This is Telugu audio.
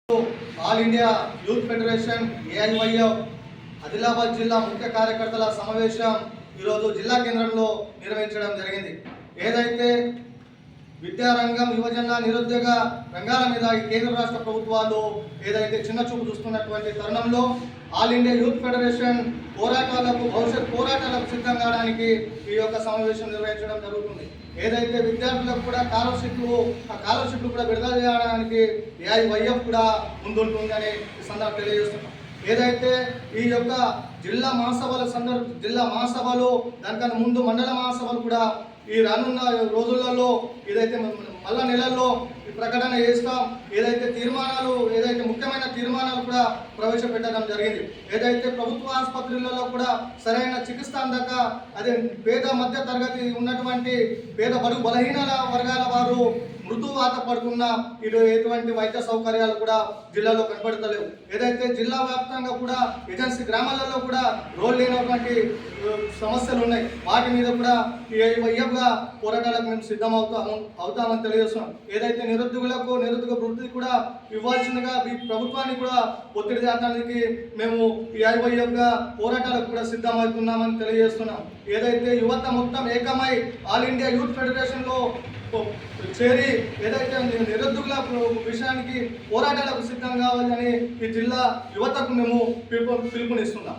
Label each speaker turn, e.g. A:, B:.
A: All India youth federation AIYF Adilabad జిల్లా ముఖ్య కార్యకర్తల సమావేశం ఈరోజు జిల్లా కేంద్రంలో నిర్వహించడం జరిగింది. ఏదైతే విద్యారంగం, యువజన, నిరుద్యోగ రంగాల మీద ఈ కేంద్ర రాష్ట్ర ప్రభుత్వాలు ఏదైతే చిన్న చూపు చూస్తున్నటువంటి తరుణంలో ఆల్ ఇండియా యూత్ ఫెడరేషన్ భవిష్యత్ పోరాటాలకు సిద్ధం కావడానికి ఈ యొక్క సమావేశం నిర్వహించడం జరుగుతుంది. ఏదైతే విద్యార్థులకు కూడా స్కాలర్షిప్లు కూడా విడుదల చేయడానికి ఏఐవైఎఫ్ కూడా ముందుంటుందని ఈ సందర్భంగా తెలియజేస్తున్నాం. ఏదైతే ఈ యొక్క జిల్లా మహాసభలు దానికన్నా ముందు మండల మహాసభలు కూడా ఈ రానున్న రోజులలో ఏదైతే మళ్ళా నెలల్లో ప్రకటన చేస్తాం. ఏదైతే ముఖ్యమైన తీర్మానాలు కూడా ప్రవేశపెట్టడం జరిగింది. ఏదైతే ప్రభుత్వ ఆసుపత్రులలో కూడా సరైన చికిత్స అందక అదే పేద మధ్య తరగతి ఉన్నటువంటి పేద బడుగు బలహీన వర్గాల వారు మృతువాత పడుతున్న ఎటువంటి వైద్య సౌకర్యాలు కూడా జిల్లాలో కనబడతలేవు. ఏదైతే జిల్లా వ్యాప్తంగా కూడా ఏజెన్సీ గ్రామాలలో కూడా రోడ్లు లేనటువంటి సమస్యలు ఉన్నాయి. వాటి మీద కూడా ఏఐవైఎఫ్గా పోరాటాలకు మేము సిద్ధం అవుతామని తెలియజేస్తున్నాం. ఏదైతే నిరుద్యోగ వృత్తి కూడా ఇవ్వాల్సిందిగా ఈ ప్రభుత్వాన్ని కూడా ఒత్తిడి చేయడానికి మేము ఏఐవైఎఫ్గా పోరాటాలకు కూడా సిద్ధమవుతున్నామని తెలియజేస్తున్నాం. ఏదైతే యువత మొత్తం ఏకమై ఆల్ ఇండియా యూత్ ఫెడరేషన్లో చేరి ఏదైతే నిరుద్యోగుల విషయానికి పోరాటాలకు సిద్ధం కావాలని ఈ జిల్లా యువతకు మేము పిలుపునిస్తున్నాం.